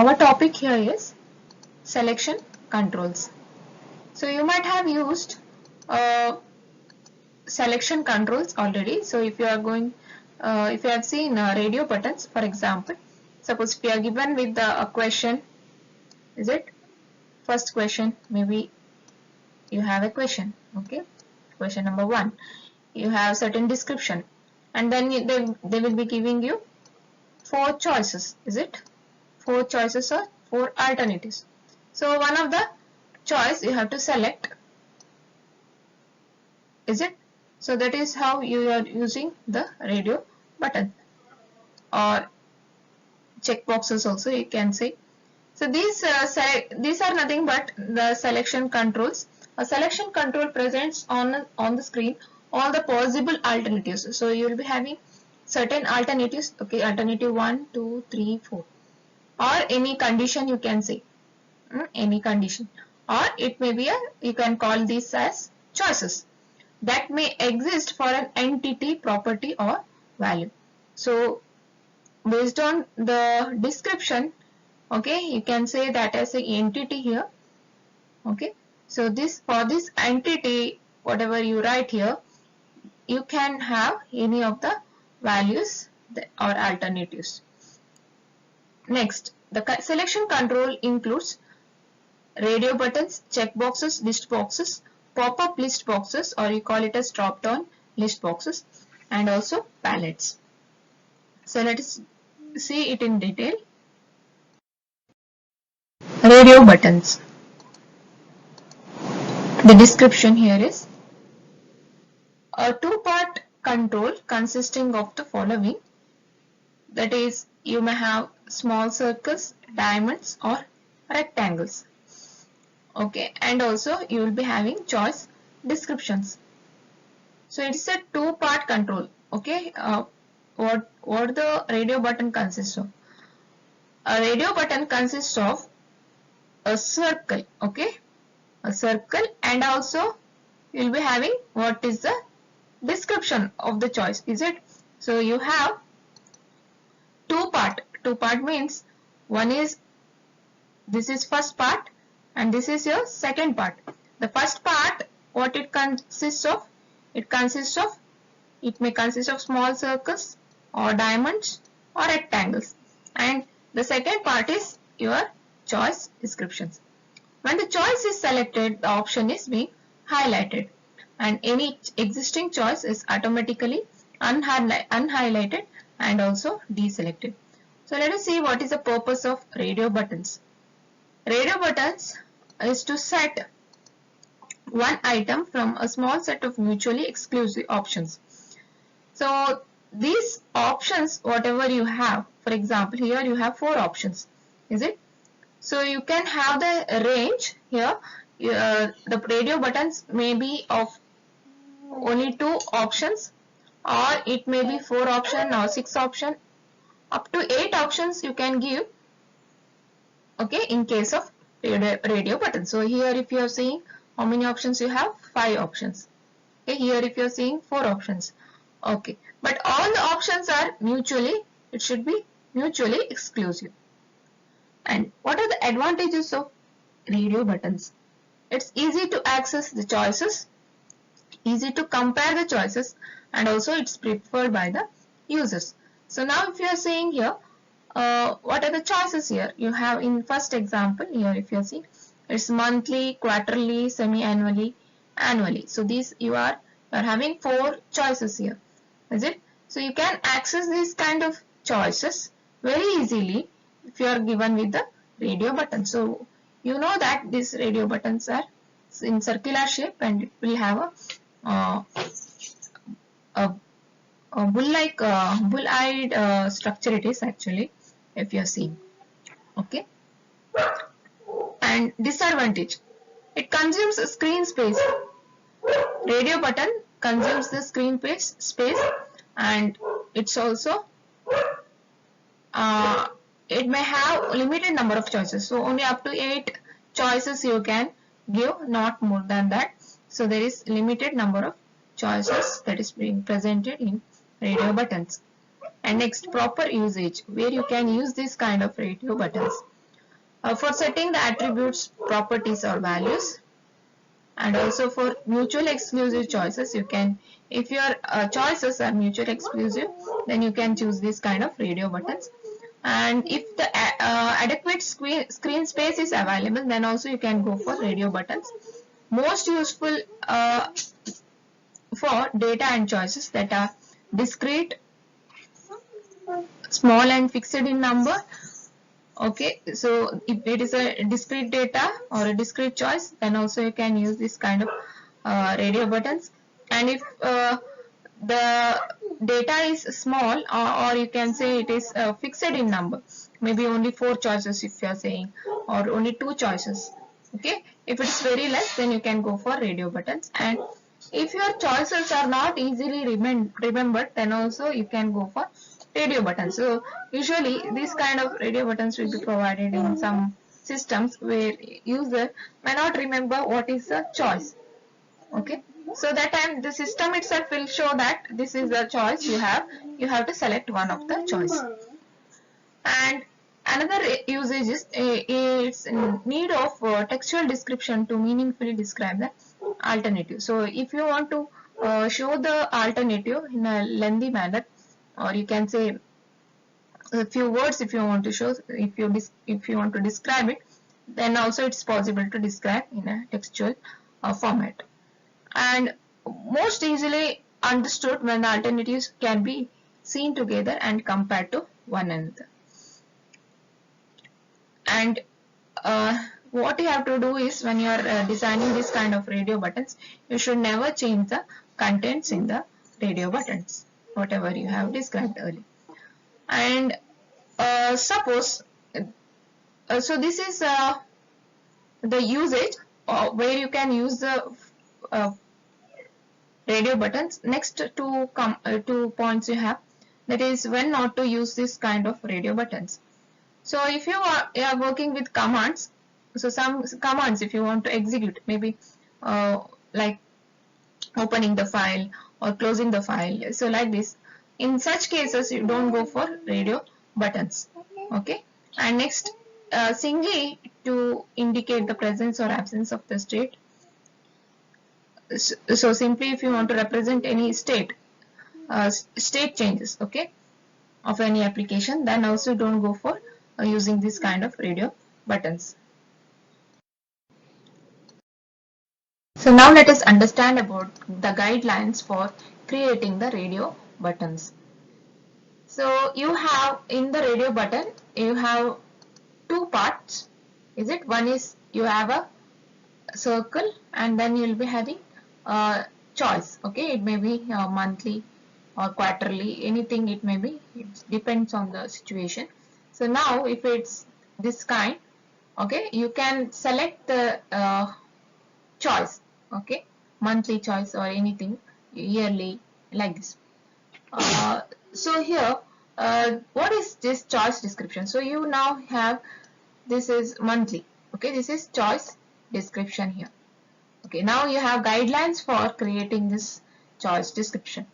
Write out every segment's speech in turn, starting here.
Our topic here is selection controls. So you might have used selection controls already. So if you are going, if you have seen radio buttons, for example, suppose if you are given with a question, is it first question? Maybe you have a question, okay? Question number 1. You have certain description, and then they will be giving you 4 choices, is it? 4 choices or 4 alternatives. So one of the choice you have to select, is it? So that is how you are using the radio button or check boxes also you can say. So these are nothing but the selection controls. A selection control presents on the screen all the possible alternatives. So you will be having certain alternatives, okay, alternative 1, 2, 3, 4, or any condition you can say, any condition, or it may be you can call this as choices that may exist for an entity, property, or value. So based on the description, okay, you can say that as an entity here, okay. So this, for this entity, whatever you write here, you can have any of the values or alternatives. Next, the selection control includes radio buttons, check boxes, list boxes, pop-up list boxes, or you call it as drop-down list boxes, and also palettes. So let us see it in detail. Radio buttons. The description here is a two-part control consisting of the following. That is, you may have small circles, diamonds, or rectangles. Okay, and also you will be having choice descriptions. So it's a two-part control. Okay, what the radio button consists of? A radio button consists of a circle. Okay, a circle, and also you will be having what is the description of the choice. Is it? So you have two part. Two part means one is, this is first part, and this is your second part. The first part, what it consists of? It may consist of small circles or diamonds or rectangles, and the second part is your choice descriptions. When the choice is selected, the option is being highlighted, and any existing choice is automatically unhighlighted and also deselected. So let us see what is the purpose of radio buttons. Radio buttons is to set one item from a small set of mutually exclusive options. So these options, whatever you have, for example, here you have 4 options, is it? So you can have the range here. The radio buttons may be of only 2 options, or it may be 4 option or 6 option, up to 8 options you can give, okay, in case of radio button. So here if you are seeing how many options you have, 5 options. Okay, here if you are seeing 4 options. Okay, but all the options are it should be mutually exclusive. And what are the advantages of radio buttons? It's easy to access the choices, easy to compare the choices, and also it's preferred by the users. So now if you are saying here, what are the choices here? You have in first example here, if you are seeing, it's monthly, quarterly, semi-annually, annually. So these you are having 4 choices here, is it? So you can access these kind of choices very easily if you are given with the radio button. So you know that these radio buttons are in circular shape, and it will have a bull-eyed structure. It is actually, if you are seeing. Okay. And disadvantage, it consumes screen space. Radio button consumes the screen space, and it's also it may have limited number of choices. So only up to 8 choices you can give, not more than that. So there is limited number of choices that is being presented in radio buttons. And next, proper usage, where you can use this kind of radio buttons. For setting the attributes, properties or values, and also for mutual exclusive choices, you can, if your choices are mutual exclusive, then you can choose this kind of radio buttons. And if the adequate screen space is available, then also you can go for radio buttons. Most useful for data and choices that are discrete, small and fixed in number. Okay, so if it is a discrete data or a discrete choice, then also you can use this kind of radio buttons. And if the data is small, or you can say it is fixed in number, maybe only 4 choices if you are saying, or only 2 choices. Okay, if it's very less, then you can go for radio buttons. And if your choices are not easily remembered, then also you can go for radio buttons. So usually these kind of radio buttons will be provided in some systems where user may not remember what is the choice. Okay, so that time the system itself will show that this is the choice you have to select one of the choice. And another usage is its need of textual description to meaningfully describe the alternative. So if you want to show the alternative in a lengthy manner, or you can say a few words if you want to show, if you want to describe it, then also it's possible to describe in a textual format. And most easily understood when the alternatives can be seen together and compared to one another. And what you have to do is, when you are designing this kind of radio buttons, you should never change the contents in the radio buttons, whatever you have described earlier. And suppose, so this is the usage where you can use the radio buttons. Next two points you have, that is when not to use this kind of radio buttons. So if you are working with commands, so some commands if you want to execute, maybe like opening the file or closing the file, so like this, in such cases you don't go for radio buttons. Okay, and next, singly to indicate the presence or absence of the state. So simply if you want to represent any state changes, okay, of any application, then also don't go for using this kind of radio buttons. So now let us understand about the guidelines for creating the radio buttons. So you have in the radio button, you have two parts, is it? One is you have a circle, and then you will be having a choice. Okay, it may be monthly or quarterly, anything it may be, it depends on the situation. So now if it's this kind, okay, you can select the choice, okay, monthly choice or anything, yearly, like this. So here, what is this choice description? So you now have, this is monthly, okay, this is choice description here. Okay, now you have guidelines for creating this choice description.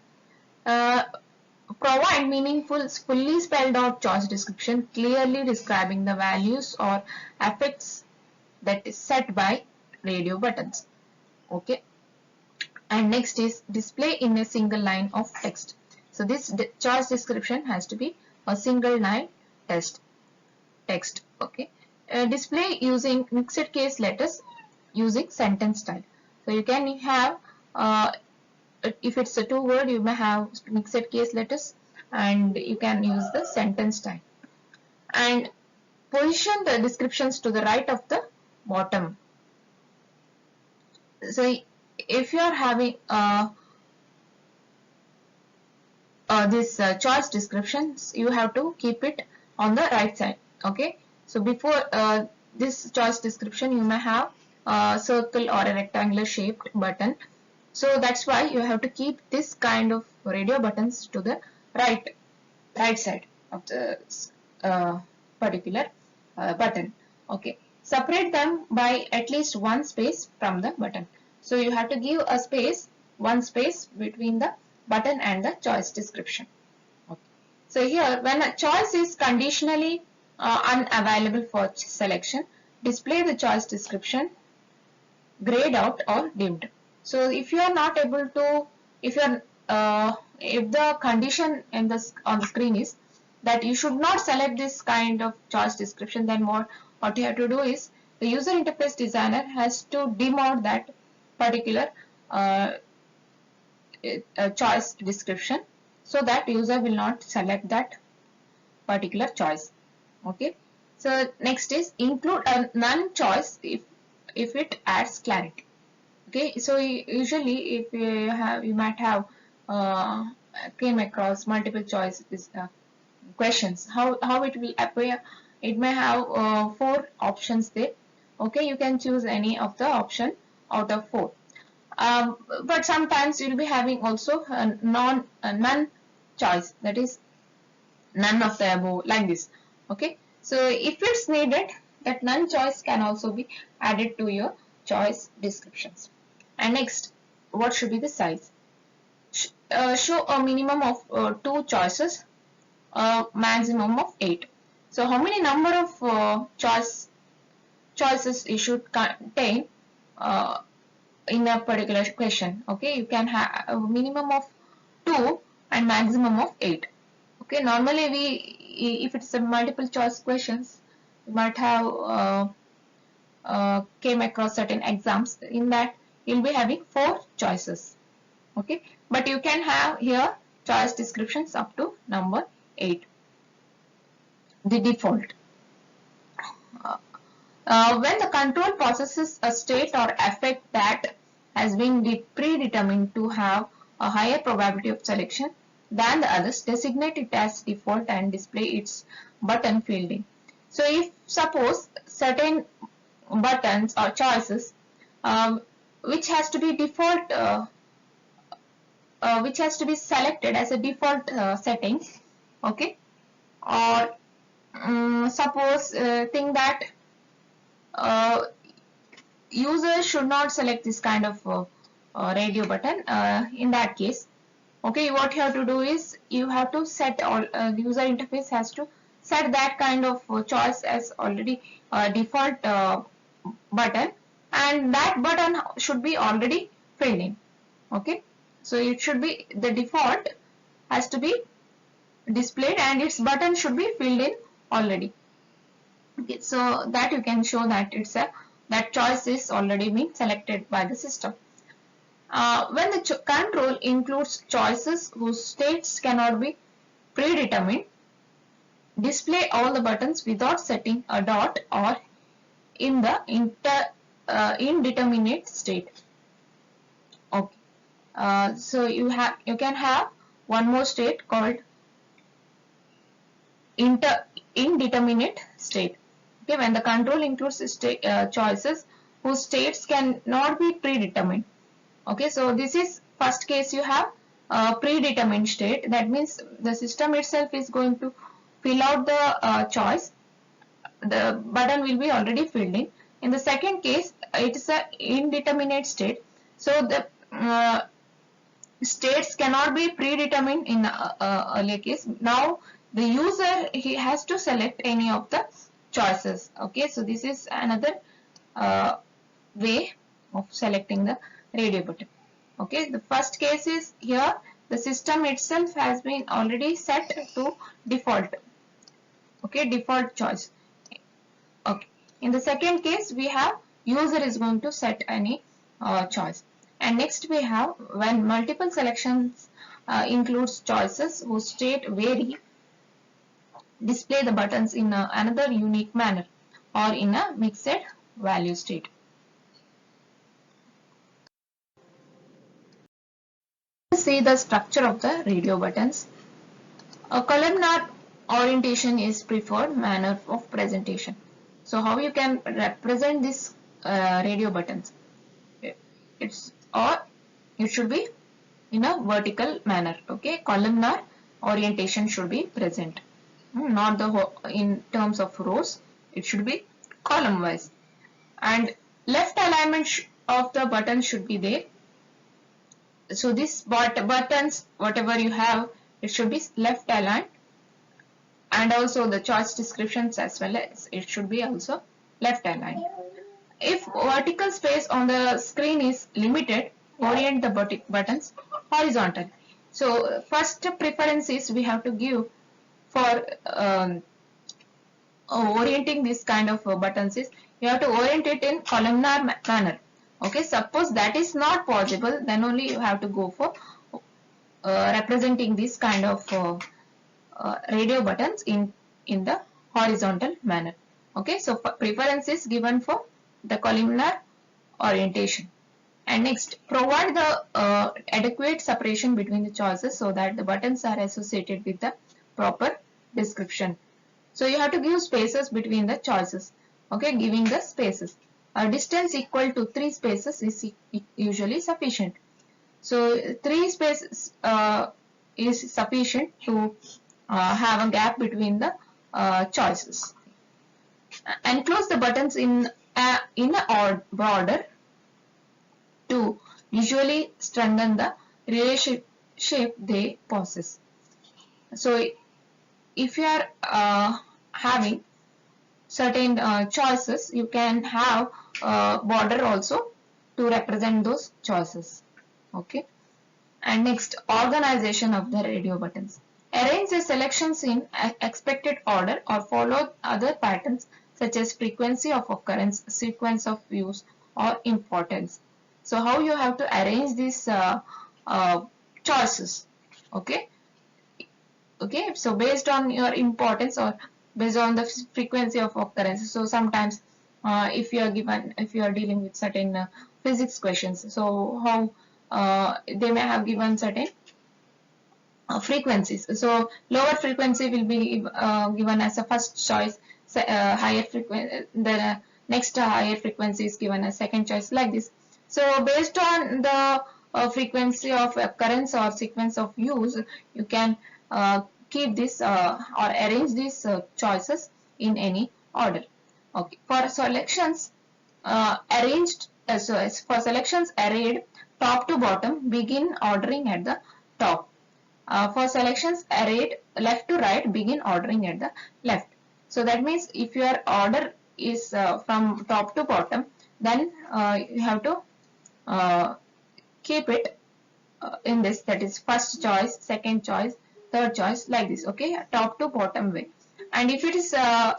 Provide meaningful, fully spelled out choice description, clearly describing the values or effects that is set by radio buttons. Okay, and next is display in a single line of text. So this choice description has to be a single line text. Okay, display using mixed case letters using sentence style. So you can have, if it's a two word, you may have mixed case letters, and you can use the sentence style. And position the descriptions to the right of the bottom. So if you are having this choice descriptions, you have to keep it on the right side. Okay, so before this choice description, you may have a circle or a rectangular shaped button. So that's why you have to keep this kind of radio buttons to the right side of the particular button. Okay, separate them by at least one space from the button. So you have to give a space, one space between the button and the choice description. Okay. So here, when a choice is conditionally unavailable for selection, display the choice description, grayed out or dimmed. So if you are not able to, if the condition in on the screen is that you should not select this kind of choice description, then what you have to do is the user interface designer has to dim out that particular uh, choice description, so that user will not select that particular choice. Okay. So next is include a none choice if it adds clarity. Okay. So usually if you might have uh, came across multiple choice questions, how it will appear. It may have 4 options there. Okay, you can choose any of the option out of 4. But sometimes you'll be having also a none choice, that is none of the above, like this. Okay, so if it's needed, that none choice can also be added to your choice descriptions. And next, what should be the size? Show a minimum of 2 choices, a maximum of 8. So how many number of choices you should contain in a particular question? Okay, you can have a minimum of 2 and maximum of 8. Okay, normally if it's a multiple choice questions, you might have came across certain exams in that you'll be having 4 choices. Okay, but you can have here choice descriptions up to number 8. The default. When the control processes a state or effect that has been predetermined to have a higher probability of selection than the others, designate it as default and display its button fielding. So if suppose certain buttons or choices which has to be default, which has to be selected as a default setting, okay, or suppose think that user should not select this kind of radio button. In that case, okay, what you have to do is you have to set all the user interface has to set that kind of choice as already default button, and that button should be already filled in. Okay, so it should be the default has to be displayed and its button should be filled in already. Okay, so that you can show that it's a that choice is already been selected by the system. When the control includes choices whose states cannot be predetermined, display all the buttons without setting a dot or in the indeterminate state. Okay, so you can have one more state called indeterminate state. Okay, when the control includes choices whose states cannot be predetermined. Okay, so this is first case you have predetermined state. That means the system itself is going to fill out the choice. The button will be already filled in. In the second case, it is a indeterminate state. So the states cannot be predetermined in earlier case. Now the user he has to select any of the choices. Okay, so this is another way of selecting the radio button. Okay, the first case is here the system itself has been already set to default. Okay, default choice. Okay, in the second case we have user is going to set any choice. And next we have when multiple selections includes choices whose state vary, display the buttons in another unique manner or in a mixed value state. See the structure of the radio buttons. A columnar orientation is preferred manner of presentation. So how you can represent this radio buttons? It should be in a vertical manner. Okay, columnar orientation should be present. Not the in terms of rows, it should be column wise, and left alignment of the button should be there. So this buttons whatever you have, it should be left aligned and also the choice descriptions as well as it should be also left aligned. If vertical space on the screen is limited, orient the buttons horizontal. So first preferences we have to give for orienting this kind of buttons is you have to orient it in columnar manner. Okay, suppose that is not possible, then only you have to go for representing this kind of radio buttons in the horizontal manner. Okay, so preference is given for the columnar orientation. And next, provide the adequate separation between the choices so that the buttons are associated with the proper description. So you have to give spaces between the choices. Okay, giving the spaces. A distance equal to 3 spaces is usually sufficient. So 3 spaces is sufficient to have a gap between the choices. Enclose the buttons in a border to visually strengthen the relationship they possess. So if you are having certain choices, you can have a border also to represent those choices. Okay. And next, organization of the radio buttons. Arrange the selections in expected order or follow other patterns such as frequency of occurrence, sequence of use, or importance. So how you have to arrange these choices. Okay. Okay, so based on your importance or based on the frequency of occurrence. So sometimes if you are dealing with certain physics questions, so how they may have given certain frequencies. So lower frequency will be given as a first choice, higher frequency, the next higher frequency is given as second choice, like this. So based on the frequency of occurrence or sequence of use, you can keep this or arrange these choices in any order. Okay, for selections arranged, so for selections arrayed top to bottom, begin ordering at the top. For selections arrayed left to right, begin ordering at the left. So that means if your order is from top to bottom, then you have to keep it in this, that is first choice, second choice, third choice, like this. Okay, top to bottom way. And if it is uh,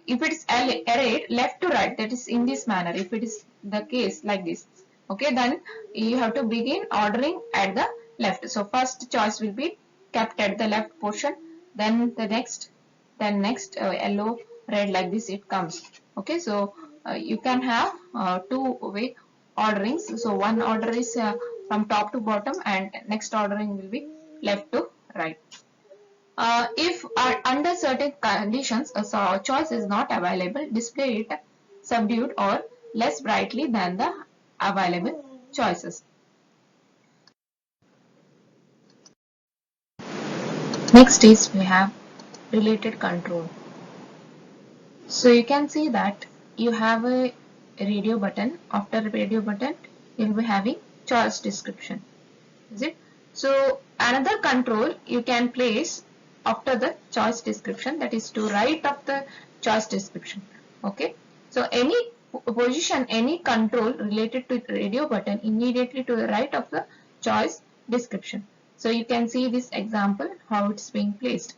arrayed left to right, that is in this manner, if it is the case like this, okay, then you have to begin ordering at the left. So first choice will be kept at the left portion, then the next, then next yellow, red, like this it comes. Okay, so you can have two way orderings. So one order is from top to bottom and next ordering will be left to right. If under certain conditions a choice is not available, display it subdued or less brightly than the available choices. Next is we have related control. So you can see that you have a radio button. After radio button, you will be having choice description. Is it? So another control you can place after the choice description, that is to right of the choice description. Okay. So any position, any control related to radio button immediately to the right of the choice description. So you can see this example how it's being placed.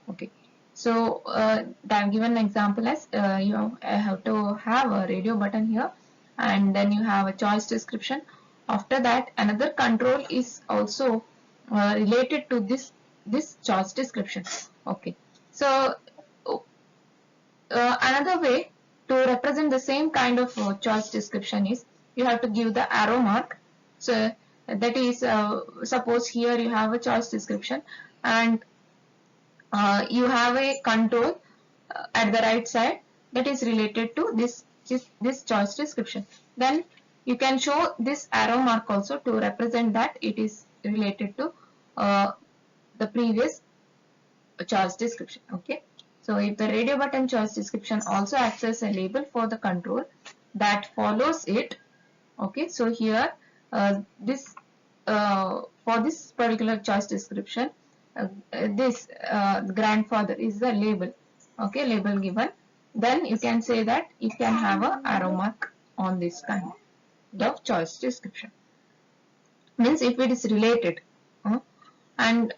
Okay. So I've given an example as you have to have a radio button here, and then you have a choice description. After that, another control is also related to this choice description. Okay. So another way to represent the same kind of choice description is you have to give the arrow mark. So that is suppose here you have a choice description and you have a control at the right side that is related to this choice description. Then you can show this arrow mark also to represent that it is related to the previous choice description. Okay. So if the radio button choice description also acts as a label for the control that follows it. Okay. So here this for this particular choice description, this grandfather is the label, okay, label given, then you can say that you can have a arrow mark on this kind of choice description, means if it is related. And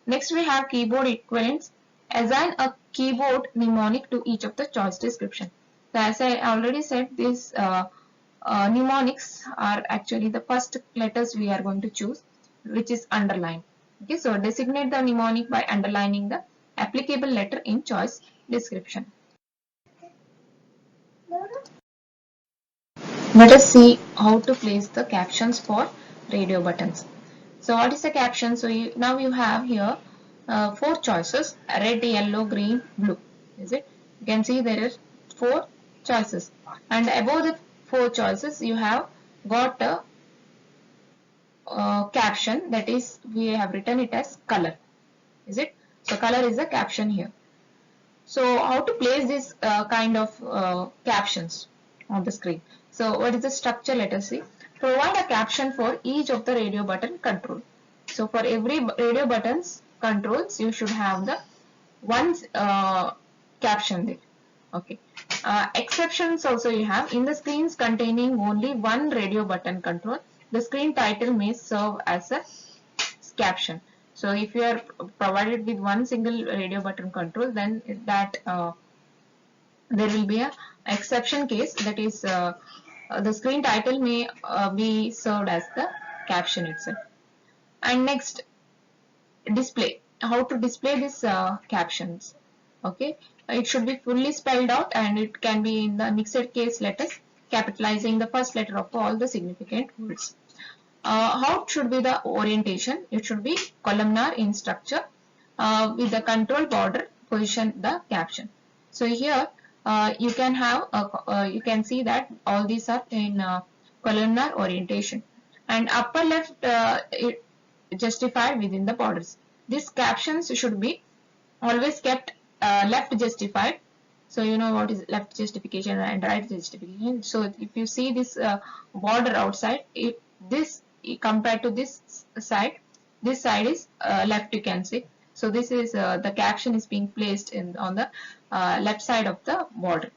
next we have keyboard equivalents. Assign a keyboard mnemonic to each of the choice description. So as I already said, these mnemonics are actually the first letters we are going to choose, which is underlined. Okay, so designate the mnemonic by underlining the applicable letter in choice description. Let us see how to place the captions for radio buttons. So what is the caption? So now you have here 4 choices: red, yellow, green, blue. Is it? You can see there is 4 choices, and above the 4 choices you have got a caption, that is we have written it as color. Is it? So color is the caption here. So how to place this kind of captions on the screen? So what is the structure? Let us see. Provide a caption for each of the radio button control. So for every radio buttons controls, you should have the one caption there. Okay. Exceptions also you have. In the screens containing only one radio button control, the screen title may serve as a caption. So if you are provided with one single radio button control, then that there will be a exception case, that is the screen title may be served as the caption itself. And next, display. How to display these captions? Okay, it should be fully spelled out, and it can be in the mixed case letters, capitalizing the first letter of all the significant words. How should be the orientation? It should be columnar in structure with the control border position the caption. So here you can have you can see that all these are in columnar orientation, and upper left justified within the borders. These captions should be always kept left justified. So you know what is left justification and right justification. So if you see this border outside, if this compared to this side is left, you can see. So this is the caption is being placed in on the left side of the border.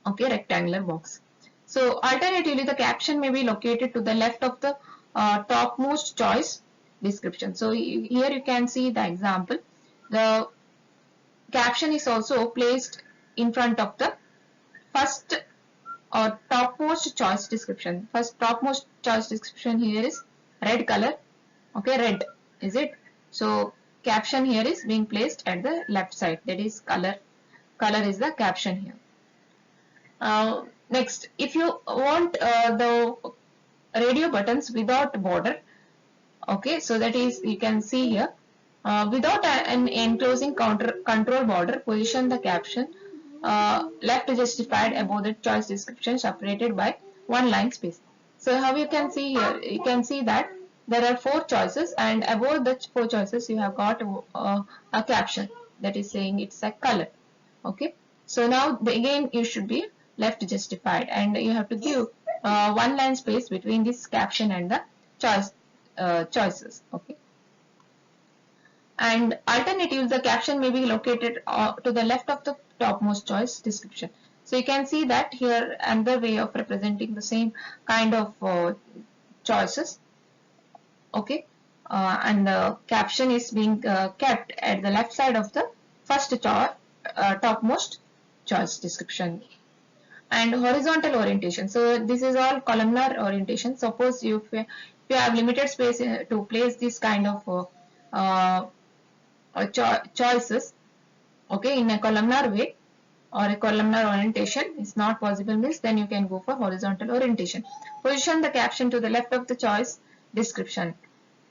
Okay, rectangular box. So alternatively, the caption may be located to the left of the topmost choice description. So here you can see the example. The caption is also placed in front of the first or topmost choice description. First topmost choice description here is red color. Okay, red, is it? So caption here is being placed at the left side, that is color. Color is the caption here. Next, if you want the radio buttons without border, okay, so that is you can see here without an enclosing control border, position the caption left justified above the choice description separated by one line space. So how you can see here, you can see that there are 4 choices, and above the 4 choices you have got a caption that is saying it's a color. Okay, so now again you should be left justified, and you have to give one line space between this caption and the choices. Okay, and alternative, the caption may be located to the left of the topmost choice description. So you can see that here another way of representing the same kind of choices. Okay, and the caption is being kept at the left side of the first topmost choice description. And horizontal orientation, so this is all columnar orientation. Suppose if you have limited space to place this kind of choices, okay, in a columnar way, or a columnar orientation is not possible, means then you can go for horizontal orientation. Position the caption to the left of the choice description.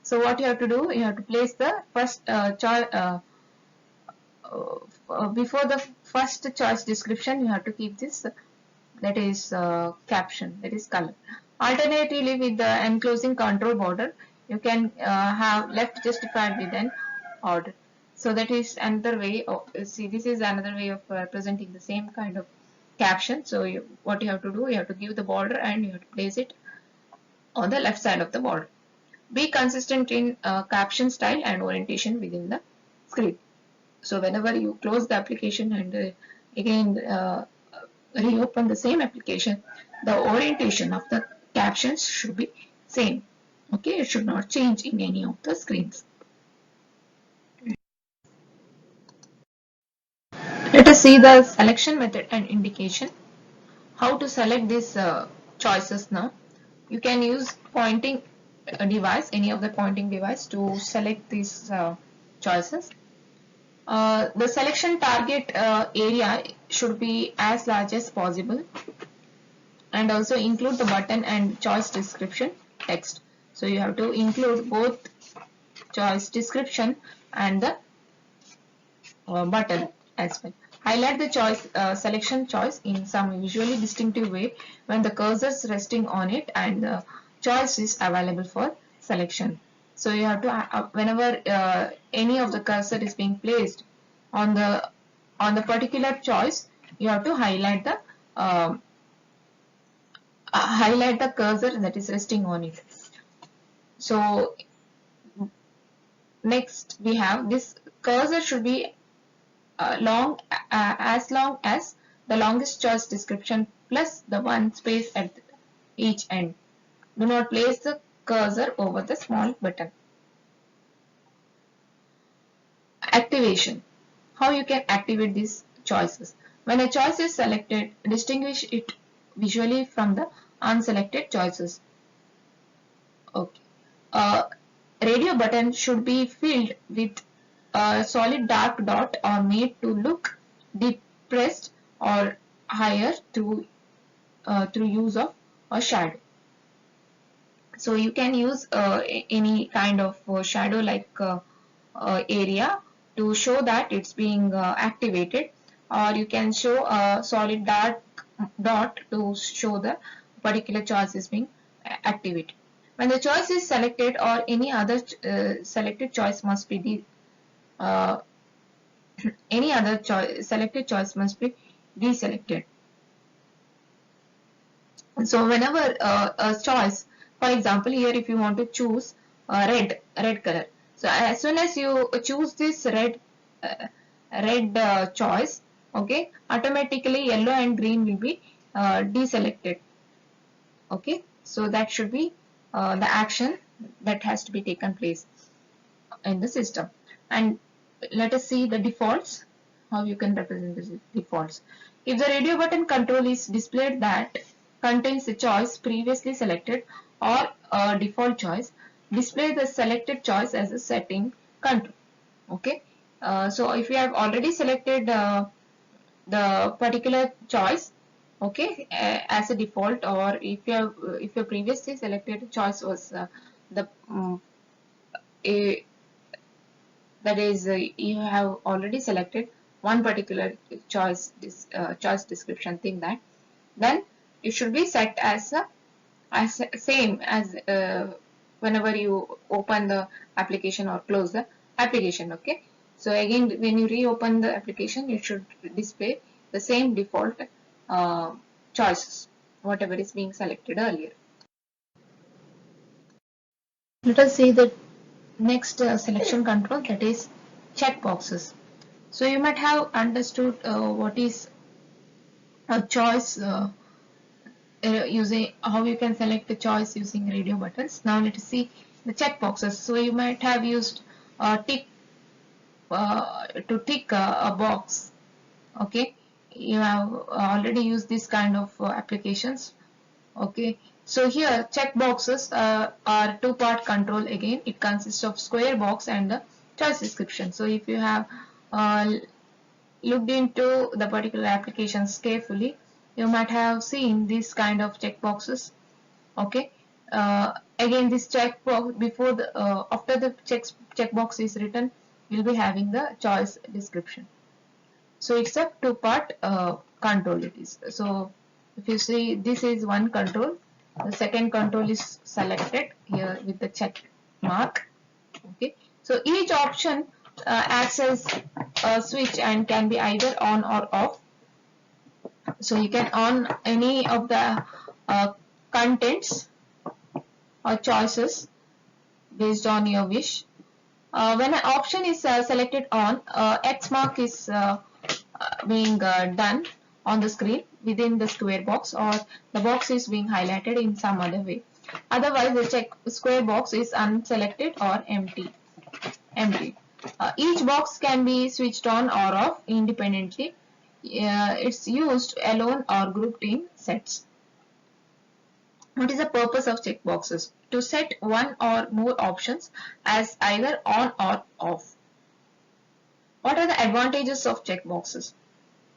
So what you have to do, you have to place the first before the first choice description, you have to keep this, that is caption, that is color. Alternatively, with the enclosing control border, you can have left justified with an order. So that is another way of, see, this is another way of presenting the same kind of caption. So what you have to do, you have to give the border and you have to place it on the left side of the border. Be consistent in caption style and orientation within the script. So whenever you close the application and again reopen the same application, the orientation of the captions should be same. Okay, it should not change in any of the screens. Let us see the selection method and indication. How to select these choices now. You can use pointing device, any of the pointing device to select these choices. The selection target area should be as large as possible, and also include the button and choice description text. So you have to include both choice description and the button as well. Highlight the choice selection choice in some visually distinctive way when the cursor is resting on it and the choice is available for selection. So you have to whenever any of the cursor is being placed on the particular choice, you have to highlight the cursor that is resting on it. So next we have this cursor should be as long as the longest choice description plus the one space at each end. Do not place the cursor over the small button. Activation. How you can activate these choices. When a choice is selected, distinguish it visually from the unselected choices. Okay. Radio button should be filled with a solid dark dot or made to look depressed or higher through use of a shadow. So you can use any kind of shadow like area to show that it's being activated, or you can show a solid dark dot to show the particular choice is being activated. When the choice is selected, or any other selected choice must be uh, any other selected choice must be deselected. So whenever a choice, for example, here if you want to choose red color, so as soon as you choose this red choice, okay, automatically yellow and green will be deselected. Okay, so that should be the action that has to be taken place in the system. And let us see the defaults, how you can represent the defaults. If the radio button control is displayed that contains the choice previously selected or a default choice, display the selected choice as a setting control. Okay, so if you have already selected the particular choice, okay, as a default, or if your previously selected choice was the a that is you have already selected one particular choice choice description thing, that then it should be set as same as whenever you open the application or close the application. Okay, so again when you reopen the application, it should display the same default uh, choices whatever is being selected earlier. Let us see the next selection control, that is checkboxes. So you might have understood what is a choice using how you can select the choice using radio buttons. Now let us see the checkboxes. So you might have used tick to tick a box. Okay, you have already used this kind of applications. Okay, so here checkboxes are two-part control. Again, it consists of square box and the choice description. So if you have uh, looked into the particular applications carefully, you might have seen this kind of checkboxes. Okay, again this checkbox before the after the checkbox is written, you'll be having the choice description. So it's a two-part control it is. So if you see, this is one control. The second control is selected here with the check mark. Okay, so each option acts as a switch and can be either on or off. So you can on any of the contents or choices based on your wish. When an option is selected on, X mark is being done on the screen within the square box, or the box is being highlighted in some other way. Otherwise, the check square box is unselected or empty. Each box can be switched on or off independently. It's used alone or grouped in sets. What is the purpose of checkboxes? To set one or more options as either on or off. What are the advantages of checkboxes?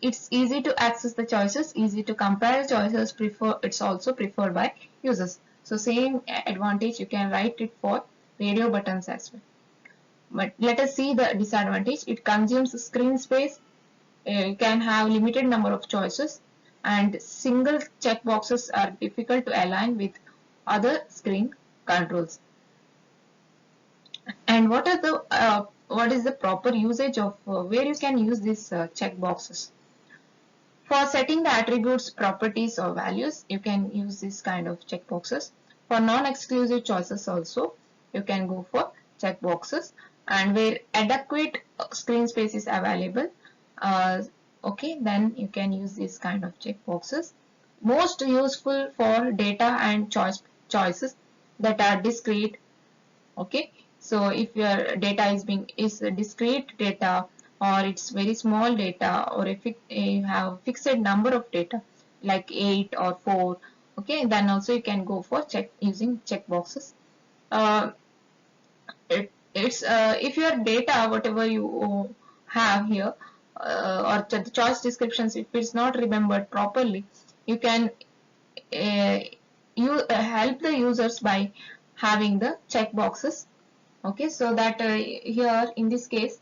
It's easy to access the choices, easy to compare the choices, it's also preferred by users. So same advantage you can write it for radio buttons as well. But let us see the disadvantage. It consumes screen space, you can have limited number of choices, and single checkboxes are difficult to align with other screen controls. And what is the proper usage of where you can use these checkboxes? For setting the attributes, properties or values, you can use this kind of checkboxes. For non-exclusive choices also, you can go for checkboxes, and where adequate screen space is available, okay, then you can use this kind of checkboxes. Most useful for data and choices that are discrete. Okay, so if your data is discrete data, or it's very small data, or if you have fixed number of data like 8 or 4, okay, then also you can go for using checkboxes. It's if your data whatever you have here, or the choice descriptions, if it's not remembered properly, you can help the users by having the checkboxes. Okay, so that here in this case,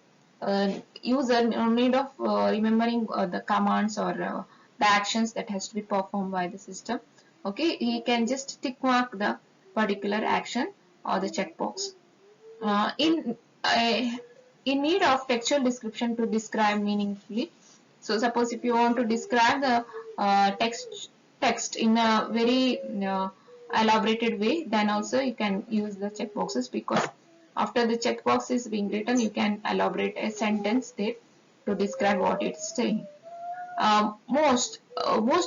user no need of remembering the commands or the actions that has to be performed by the system. Okay, he can just tick mark the particular action or the checkbox. uh, in uh, in need of textual description to describe meaningfully. So suppose if you want to describe the text in a very elaborated way, then also you can use the checkboxes, because after the checkbox is being written, you can elaborate a sentence there to describe what it's saying. Most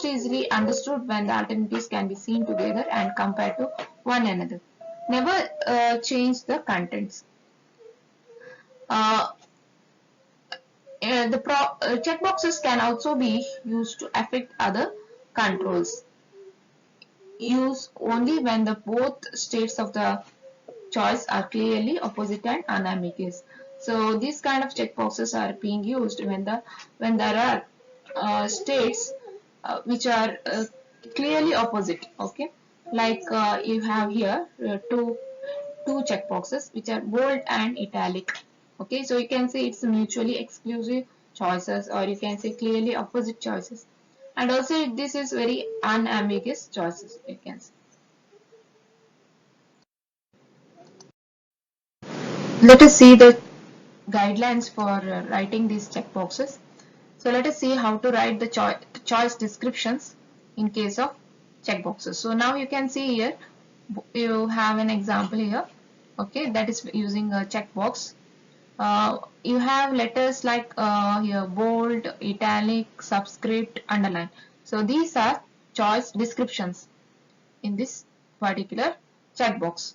easily understood when the alternatives can be seen together and compared to one another. Never change the contents. Uh, Checkboxes can also be used to affect other controls. Use only when the both states of the choice are clearly opposite and unambiguous. So these kind of checkboxes are being used when there are states which are clearly opposite. Okay, like you have here two checkboxes which are bold and italic. Okay, so you can say it's mutually exclusive choices, or you can say clearly opposite choices, and also this is very unambiguous choices, you can say. Let us see the guidelines for writing these checkboxes. So let us see how to write the choice descriptions in case of checkboxes. So now you can see here, you have an example here. Okay, that is using a checkbox. You have letters like here bold, italic, subscript, underline. So these are choice descriptions in this particular checkbox.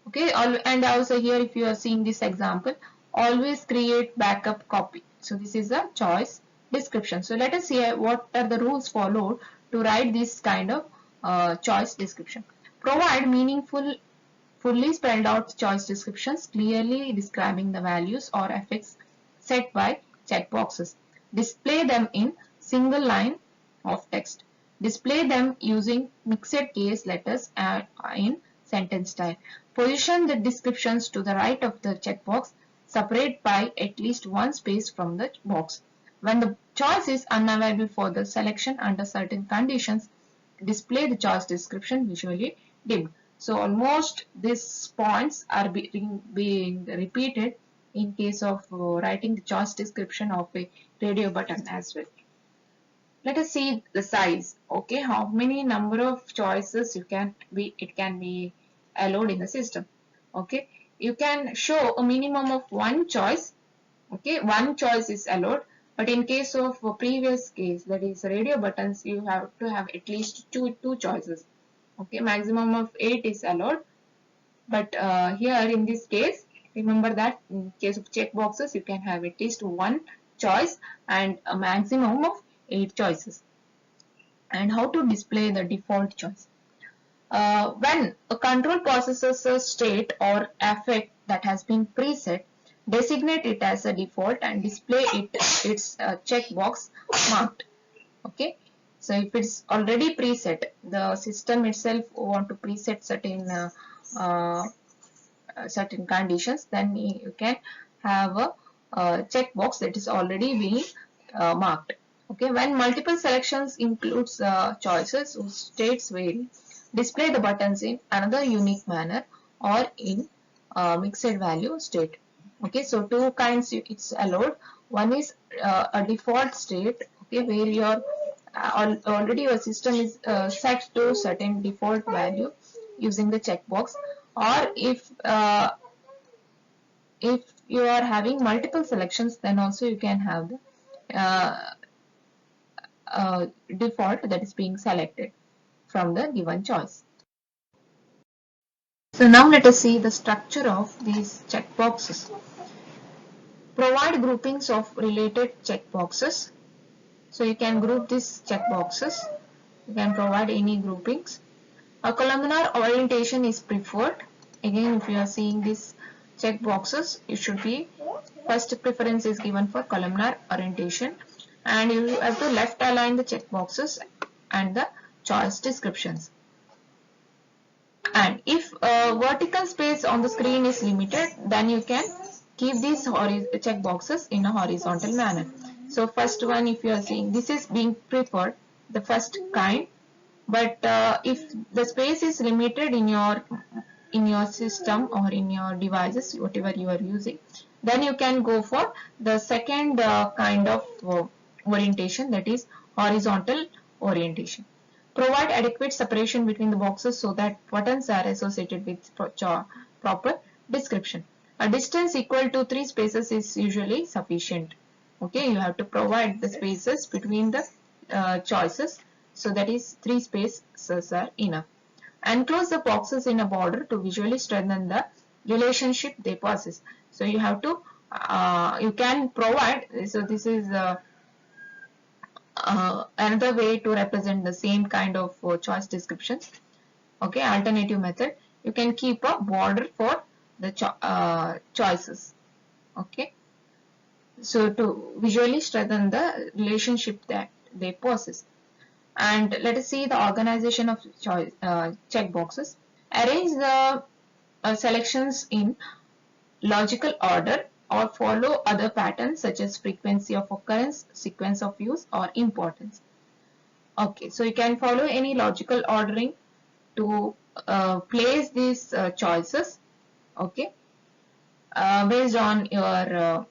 Okay, and also here if you are seeing this example, always create backup copy. So this is a choice description. So let us see what are the rules followed to write this kind of choice description. Provide meaningful, fully spelled out choice descriptions clearly describing the values or effects set by checkboxes. Display them in single line of text. Display them using mixed case letters in sentence style. Position the descriptions to the right of the checkbox, separate by at least one space from the box. When the choice is unavailable for the selection under certain conditions, display the choice description visually dimmed. So almost these points are being repeated in case of writing the choice description of a radio button as well. Let us see the size. Okay, how many number of choices it can be allowed in the system. Okay, you can show a minimum of one choice. Okay, one choice is allowed, but in case of a previous case, that is radio buttons, you have to have at least two choices. Okay, maximum of 8 is allowed, but here in this case, remember that in case of checkboxes, you can have at least one choice and a maximum of 8 choices. And how to display the default choice? When a control processes a state or effect that has been preset, designate it as a default and display its checkbox marked. Okay, so if it's already preset, the system itself want to preset certain conditions, then you can have a checkbox that is already being marked. Okay, when multiple selections includes choices whose states vary, display the buttons in another unique manner or in mixed value state. Okay, so two kinds it's allowed. One is a default state, okay, where your already your system is set to certain default value using the checkbox, or if you are having multiple selections, then also you can have the uh, default that is being selected from the given choice. So now let us see the structure of these checkboxes. Provide groupings of related checkboxes. So you can group these checkboxes. You can provide any groupings. A columnar orientation is preferred. Again, if you are seeing these checkboxes, it should be first preference is given for columnar orientation, and you have to left align the checkboxes and the choice descriptions. And if vertical space on the screen is limited, then you can keep these check boxes in a horizontal manner. So first one, if you are seeing, this is being preferred, the first kind, but if the space is limited in your system or in your devices, whatever you are using, then you can go for the second kind of orientation, that is horizontal orientation. Provide adequate separation between the boxes so that buttons are associated with proper description. A distance equal to 3 spaces is usually sufficient. Okay, you have to provide the spaces between the choices, so that is 3 spaces are enough. Enclose the boxes in a border to visually strengthen the relationship they possess. So you have to you can provide, so this is another way to represent the same kind of choice descriptions. Okay, alternative method, you can keep a border for the choices. Okay, so to visually strengthen the relationship that they possess. And let us see the organization of choice check boxes. Arrange the selections in logical order or follow other patterns such as frequency of occurrence, sequence of use, or importance. Okay, so you can follow any logical ordering to place these choices. Okay, based on your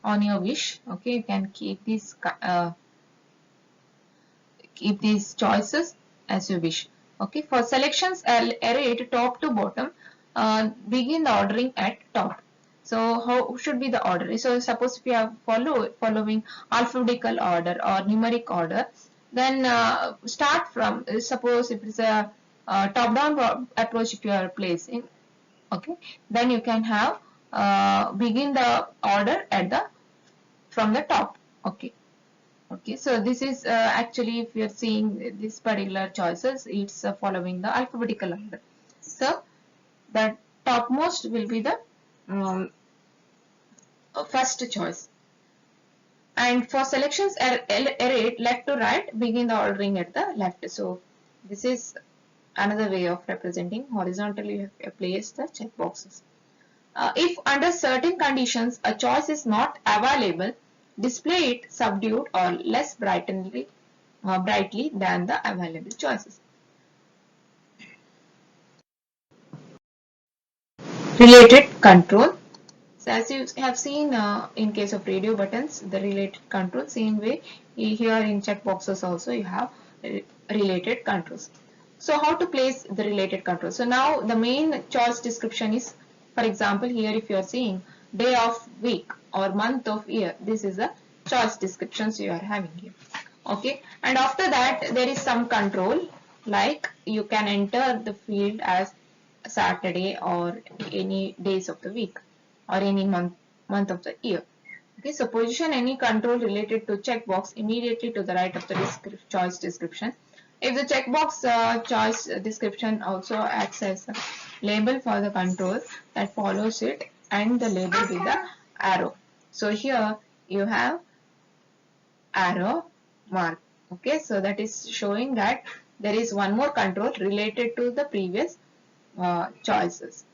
on your wish. Okay, you can keep these choices as you wish. Okay, for selections arrayed top to bottom, begin the ordering at top. So how should be the order? So suppose if you are following alphabetical order or numeric order, then start from, suppose if it's a top down approach if you are placing, okay, then you can have begin the order at the from the top. Okay. Okay, so this is actually, if you are seeing this particular choices, it's following the alphabetical order. So the topmost will be the um, first choice. And for selections arrayed left to right, begin the ordering at the left. So this is another way of representing horizontally. You have placed the check boxes. If under certain conditions a choice is not available, display it subdued or less brightly than the available choices. Related control. So as you have seen in case of radio buttons, the related control, same way here in checkboxes also you have related controls. So how to place the related controls? So now the main choice description is, for example, here if you are seeing day of week or month of year, this is the choice descriptions you are having here. Okay, and after that there is some control, like you can enter the field as Saturday or any days of the week or any month of the year. Okay, so position any control related to checkbox immediately to the right of the choice description. If the checkbox choice description also acts as a label for the control that follows it and the label with the arrow. So here you have arrow mark. Okay, so that is showing that there is one more control related to the previous choices.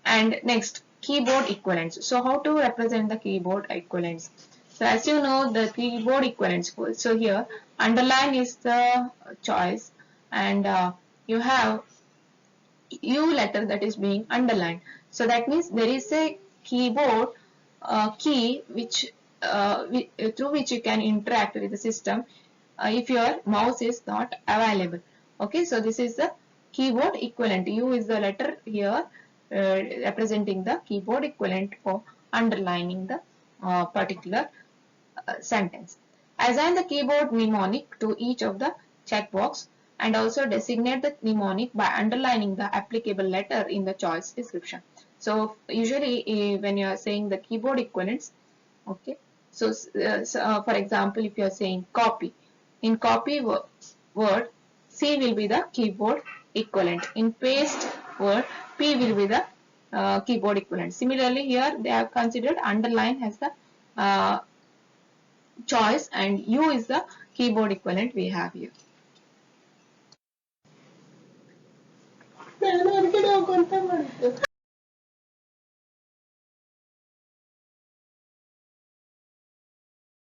And next, keyboard equivalents. So how to represent the keyboard equivalents? So as you know, the keyboard equivalents. So here underline is the choice, and you have U letter that is being underlined. So that means there is a keyboard key through which you can interact with the system if your mouse is not available. Okay, so this is the keyboard equivalent. U is the letter here representing the keyboard equivalent for underlining the particular sentence. Assign the keyboard mnemonic to each of the checkbox and also designate the mnemonic by underlining the applicable letter in the choice description. So usually when you are saying the keyboard equivalents, okay, so for example, if you are saying copy, in copy word, C will be the keyboard equivalent. In paste word, P will be the keyboard equivalent. Similarly, here they have considered underline as the choice and U is the keyboard equivalent we have here.